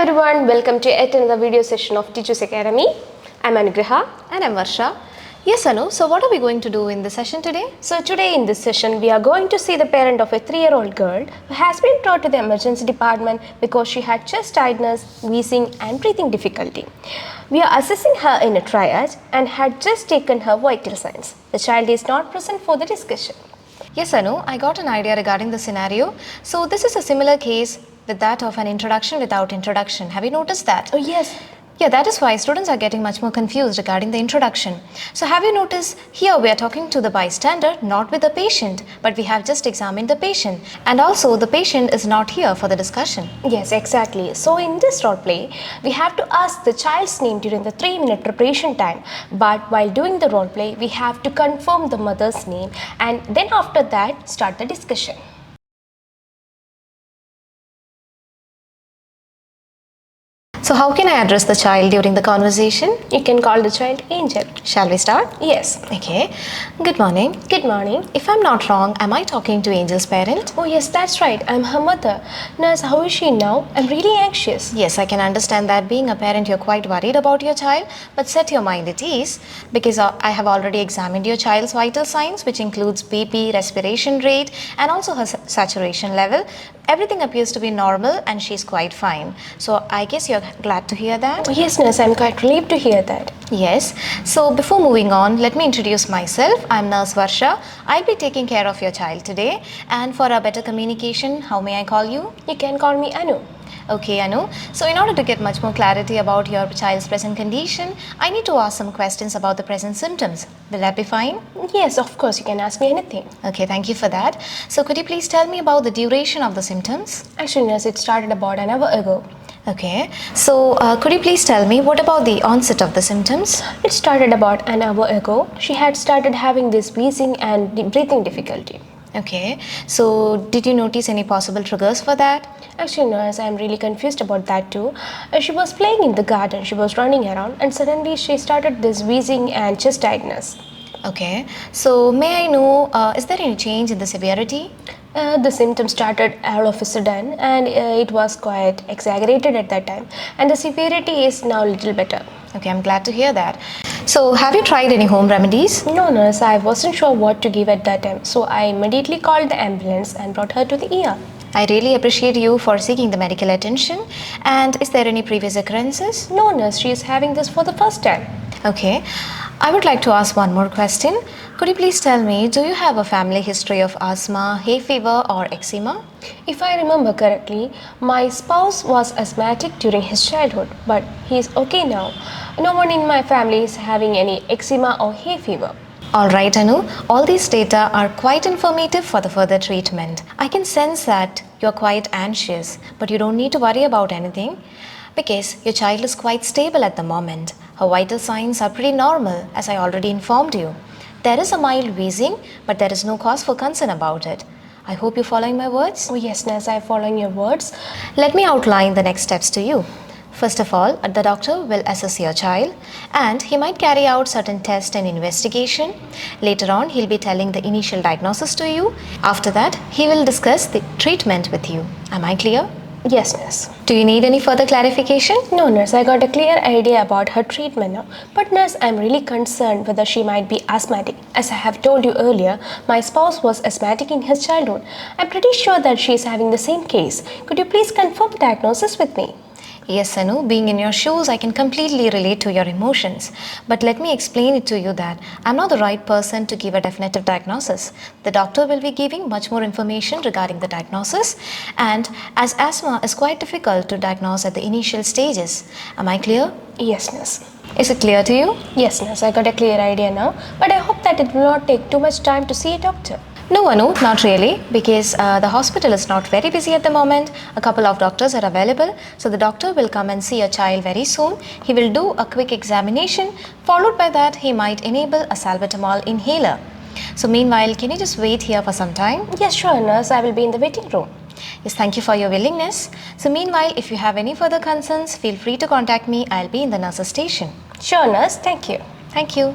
everyone, welcome to yet another video session of Tiju's Academy. I'm Anugraha. And I'm Varsha. Yes, Anu, so what are we going to do in this session today? So today in this session, we are going to see the parent of a 3-year-old girl who has been brought to the emergency department because she had chest tightness, wheezing and breathing difficulty. We are assessing her in a triage and had just taken her vital signs. The child is not present for the discussion. Yes, Anu, I got an idea regarding the scenario. So this is a similar case with that of an introduction without introduction. Have you noticed that? Oh yes. Yeah, that is why students are getting much more confused regarding the introduction. So have you noticed here we are talking to the bystander, not with the patient, but we have just examined the patient. And also the patient is not here for the discussion. Yes, exactly. So in this role play, we have to ask the child's name during the 3-minute preparation time. But while doing the role play, we have to confirm the mother's name and then after that start the discussion. So how can I address the child during the conversation? You can call the child Angel. Shall we start? Yes. Okay. Good morning. Good morning. If I'm not wrong, am I talking to Angel's parent? Oh yes, that's right. I'm her mother. Nurse, how is she now? I'm really anxious. Yes, I can understand that being a parent, you're quite worried about your child, but set your mind at ease because I have already examined your child's vital signs, which includes BP, respiration rate, and also her saturation level. Everything appears to be normal and she's quite fine. So I guess you're glad to hear that? Oh, yes, nurse, I'm quite relieved to hear that. Yes. So before moving on, let me introduce myself. I'm Nurse Varsha. I'll be taking care of your child today. And for a better communication, how may I call you? You can call me Anu. Okay, Anu. So in order to get much more clarity about your child's present condition, I need to ask some questions about the present symptoms. Will that be fine? Yes, of course, you can ask me anything. Okay, thank you for that. So could you please tell me about the duration of the symptoms? Actually, nurse, it started about an hour ago. Okay, so could you please tell me what about the onset of the symptoms? It started about an hour ago. She had started having this wheezing and breathing difficulty. Okay, so did you notice any possible triggers for that? Actually, nurse, I'm really confused about that too. She was playing in the garden, she was running around and suddenly she started this wheezing and chest tightness. Okay, so may I know, is there any change in the severity? The symptoms started all of a sudden and it was quite exaggerated at that time and the severity is now a little better. Okay, I'm glad to hear that. So have you tried any home remedies? No nurse, I wasn't sure what to give at that time, so I immediately called the ambulance and brought her to the ER. I really appreciate you for seeking the medical attention. And is there any previous occurrences? No nurse, she is having this for the first time. Okay, I would like to ask one more question. Could you please tell me, do you have a family history of asthma, hay fever or eczema? If I remember correctly, my spouse was asthmatic during his childhood, but he is okay now. No one in my family is having any eczema or hay fever. Alright Anu, all these data are quite informative for the further treatment. I can sense that you're quite anxious, but you don't need to worry about anything because your child is quite stable at the moment. Her vital signs are pretty normal, as I already informed you. There is a mild wheezing, but there is no cause for concern about it. I hope you're following my words. Oh yes, nurse, I'm following your words. Let me outline the next steps to you. First of all, the doctor will assess your child and he might carry out certain tests and investigation. Later on, he'll be telling the initial diagnosis to you. After that, he will discuss the treatment with you. Am I clear? Yes, nurse. Do you need any further clarification? No, nurse, I got a clear idea about her treatment now. But nurse, I'm really concerned whether she might be asthmatic. As I have told you earlier, my spouse was asthmatic in his childhood. I'm pretty sure that she is having the same case. Could you please confirm the diagnosis with me? Yes, Anu, being in your shoes, I can completely relate to your emotions. But let me explain it to you that I'm not the right person to give a definitive diagnosis. The doctor will be giving much more information regarding the diagnosis. And as asthma is quite difficult to diagnose at the initial stages. Am I clear? Yes, nurse. Is it clear to you? Yes, nurse, I got a clear idea now. But I hope that it will not take too much time to see a doctor. No, Anu, not really, because the hospital is not very busy at the moment. A couple of doctors are available, so the doctor will come and see your child very soon. He will do a quick examination, followed by that he might enable a salbutamol inhaler. So meanwhile, can you just wait here for some time? Yes, sure, nurse, I will be in the waiting room. Yes, thank you for your willingness. So meanwhile, if you have any further concerns, feel free to contact me. I'll be in the nurse's station. Sure, nurse, thank you. Thank you.